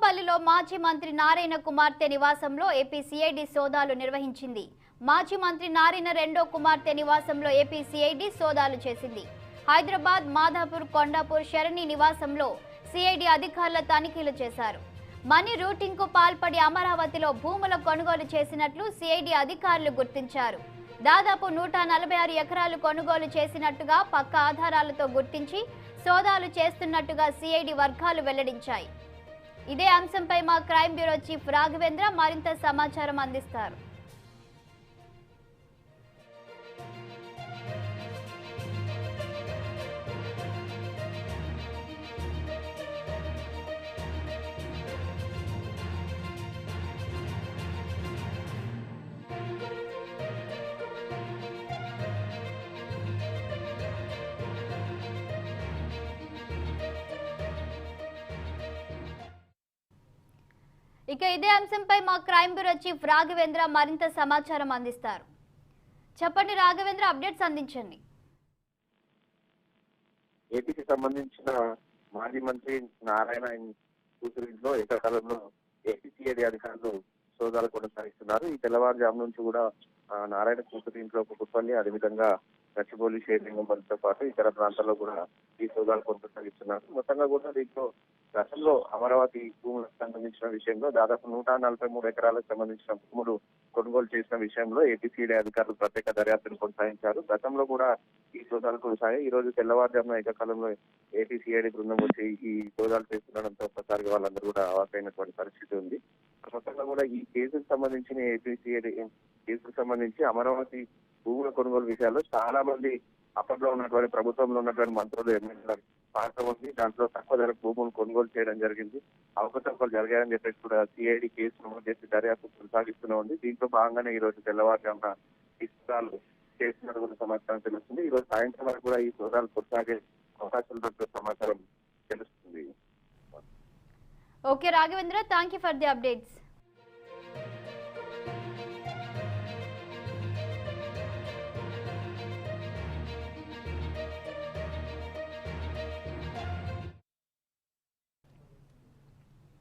కుంకట్పల్లిలో మాజీ మంత్రి నారాయణ కుమార్తె నివాసంలో ఏపీ సిఐడి సోదాలు నిర్వహించింది. మాజీ మంత్రి నారాయణ రెండో కుమార్తె నివాసంలో ఏపీ సిఐడి సోదాలు చేసింది. హైదరాబాద్ మాధాపూర్ కొండాపూర్ శరణి నివాసంలో సిఐడి అధికారుల తనిఖీలు చేశారు. మనీ రూటింగ్ కు పాల్పడి అమరావతిలో భూముల కొనుగోలు చేసినట్లు సిఐడి అధికారులు గుర్తించారు. దాదాపు 146 ఎకరాలు కొనుగోలు చేసినట్టుగా పక్క ఆధారాలతో గుర్తించి సోదాలు చేస్తున్నట్టుగా సిఐడి వర్గాలు వెల్లడించాయి. ఇదే అంశంపై మా క్రైమ్ బ్యూరో చీఫ్ రాఘవేంద్ర మరింత సమాచారం అందిస్తారు. ఇక ఇదే అంశంపై మా క్రైమ్ బ్యూరో చీఫ్ రాఘవేంద్ర మరింత సమాచారం అందిస్తారు. చెప్పండి రాఘవేంద్ర, అప్డేట్స్ అందించండి. ఏపీకి సంబంధించిన మాజీ మంత్రి నారాయణ కూతురింట్లో ఏకకాలంలో ఏపీ సిఐడి అధికారులు సోదాలు కొనసాగిస్తున్నారు. ఈ తెల్లవారుజాము నుంచి కూడా నారాయణ కూతురింట్లో కుప్పల్లి, అదేవిధంగా గచ్చిబౌలి, షేర్లింగంతో పాటు ఇతర ప్రాంతాల్లో కూడా ఈ సోదాలు కొనసాగిస్తున్నారు. మొత్తంగా కూడా దీంట్లో గతంలో అమరావతి భూములకు సంబంధించిన విషయంలో దాదాపు 143 ఎకరాలకు సంబంధించిన భూములు కొనుగోలు చేసిన విషయంలో ఏపీ సిఐడి అధికారులు ప్రత్యేక దర్యాప్తును కొనసాగించారు. గతంలో కూడా ఈ సోదాలు కొనసాగాయి. ఈ రోజు తెల్లవారుజామున ఏకకాలంలో ఏపీ సిఐడి బృందం వచ్చి ఈ సోదాలు చేస్తుండడంతో ఒక్కసారిగా వాళ్ళందరూ కూడా అవాకైనటువంటి పరిస్థితి ఉంది. మొత్తంగా కూడా ఈ కేసుకు సంబంధించిన ఏపీ సిఐడి కేసుకు సంబంధించి అమరావతి భూముల కొనుగోలు విషయాల్లో చాలా మంది అప్పట్లో ఉన్నటువంటి ప్రభుత్వంలో ఉన్నటువంటి మంత్రులు, ఎమ్మెల్యేల పాత్ర ఉంది. దాంట్లో తక్కువ ధరకు భూములు కొనుగోలు చేయడం జరిగింది, అవకతవకలు జరిగాయని చెప్పేసి కూడా సిఐడి కేసు నమోదు చేసి దర్యాప్తు కొనసాగిస్తూనే ఉంది. దీంట్లో భాగంగానే ఈ రోజు తెల్లవారుజామున ఈ సోదాలు చేస్తున్నట్టు సమాచారం తెలుస్తుంది. ఈ రోజు సాయంత్రం వరకు కూడా ఈ సోదాలు కొనసాగే అవకాశాలతో సమాచారం తెలుస్తుంది. Okay Raghavendra, thank you for the updates.